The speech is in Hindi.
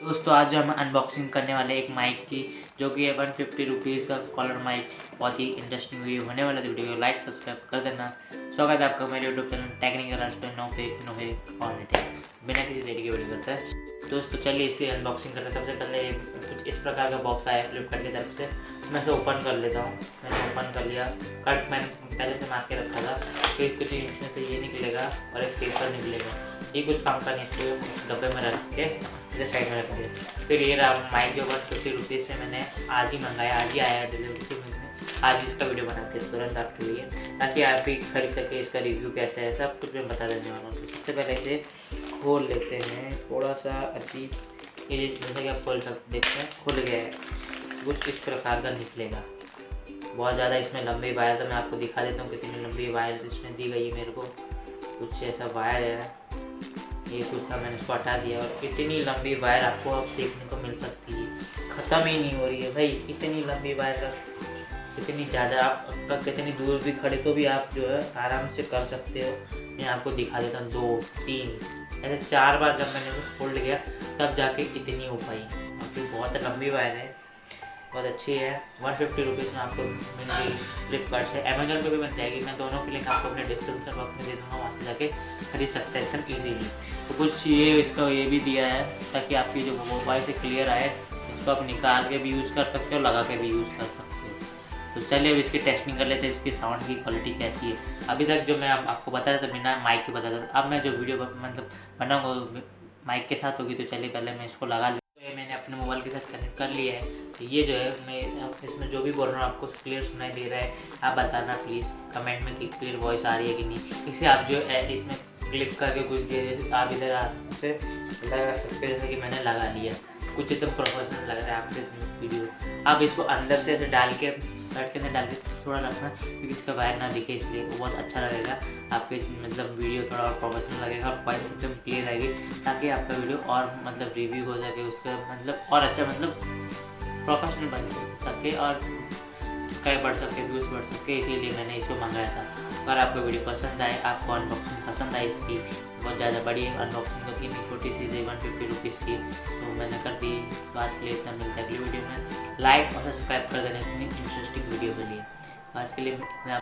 दोस्तों आज हम अनबॉक्सिंग करने वाले एक माइक की, जो कि है 150 रुपीज़ का कॉलर माइक। बहुत ही इंटरेस्टिंग वीडियो होने वाला है। वीडियो को लाइक सब्सक्राइब कर देना। स्वागत है आपका मेरे यूट्यूब चैनल टेक्निकल आर्ट्स पे। No fake quality. बिना किसी देरी के वीडियो करता है। दोस्तों चलिए इसे अनबॉक्सिंग करते हैं। सबसे पहले कुछ इस प्रकार का बॉक्स आया फ्लिपकार्ट की तरफ से। मैं इसे ओपन कर लेता हूँ। मैंने ओपन कर लिया। कट मैंने पहले से मार के रखा था। फिर कुछ इसमें से ये निकलेगा और एक पेपर निकलेगा। ये कुछ काम का नहीं, इसको डब्बे में रख के इधर साइड में रख दिया। फिर ये रहा माइक, जो 150 रुपीज़ में मैंने आज ही मंगाया, आज ही आया डिलीवरी से। मैंने आज इसका वीडियो बनाते हैं तुरंत आपके लिए, ताकि आप भी खरीद सके। इसका रिव्यू कैसा है सब कुछ मैं बता देने वाला हूँ। तो सबसे पहले इसे खोल लेते हैं। थोड़ा सा अजीब, ये जैसे कि आप खोल सकते देखते हैं, खुल गया है। कुछ इस प्रकार का निकलेगा। बहुत ज़्यादा इसमें लंबी वायर, तो मैं आपको दिखा देता हूँ कितनी लंबी वायर इसमें दी गई है मेरे को। कुछ ऐसा वायर है, ये कुछ था, मैंने इसको हटा दिया। और इतनी लंबी वायर आपको अब देखने को मिल सकती है, ख़त्म ही नहीं हो रही है भाई। इतनी लंबी वायर का इतनी ज़्यादा, आप कितनी दूर भी खड़े तो भी आप जो है आराम से कर सकते हो। मैं आपको दिखा देता हूँ। 2 3 ऐसे 4 बार जब मैंने उसको खोल लिया तब जाके इतनी हो पाई। क्योंकि बहुत लंबी वायर है, बहुत अच्छी है। 150 रुपीज़ में आपको मिल गई फ्लिपकार्ट से। अमेजोन पे भी मिल जाएगी। मैं दोनों के लिंक आपको अपने डिस्क्रिप्शन बॉक्स में दे दूँगा, वहाँ से जाके खरीद सकते हैं एकदम ईजीली। तो कुछ ये इसका ये भी दिया है, ताकि आपकी जो मोबाइल से क्लियर आए। इसको आप निकाल के भी यूज़ कर सकते हो, लगा के भी यूज़ कर सकते हो। तो चलिए अब इसकी टेस्टिंग कर लेते हैं, इसकी साउंड की क्वालिटी कैसी है। अभी तक जो मैं आपको बता रहा था बिना माइक के बता रहा था। अब मैं जो वीडियो मतलब बनाऊँगा माइक के साथ होगी। तो चलिए पहले मैं इसको लगा लूँ। तो मैंने अपने मोबाइल के साथ कनेक्ट कर लिया है। तो ये जो है मैं इसमें जो भी बोल रहा हूँ आपको क्लियर सुनाई दे रहा है। आप बताना प्लीज़ कमेंट में कि क्लियर वॉइस आ रही है कि नहीं। इसे आप जो है इसमें क्लिक करके कुछ आप इधर से लगा सकते हो, जैसे कि मैंने लगा लिया। कुछ एकदम प्रोफेशनल लग रहा है आपके वीडियो। आप इसको अंदर से ऐसे डाल के शर्ट के अंदर डाल के थोड़ा रखना, क्योंकि इसका वायर ना दिखे, इसलिए वो बहुत अच्छा लगेगा आपके मतलब वीडियो थोड़ा और प्रोफेशनल लगेगा। वॉइस एकदम क्लियर आएगी, ताकि आपका वीडियो और मतलब रिव्यू हो सके, उसका मतलब और अच्छा मतलब प्रोफेशनल बन सके और सब्सक्राइब बढ़ सके, व्यूज़ बढ़ सके। इसीलिए मैंने इसको मंगाया था। अगर आपको वीडियो पसंद आए, आपको अनबॉक्सिंग पसंद आई इसकी, बहुत ज़्यादा बड़ी अनबॉक्सिंग होती है, छोटी सी 150 रुपीज़ की, तो मैंने कर दी। तो आज के लिए इतना, मिलता है अगली वीडियो में। लाइक और सब्सक्राइब कर देना इतनी इंटरेस्टिंग वीडियो के लिए। आज के लिए इतना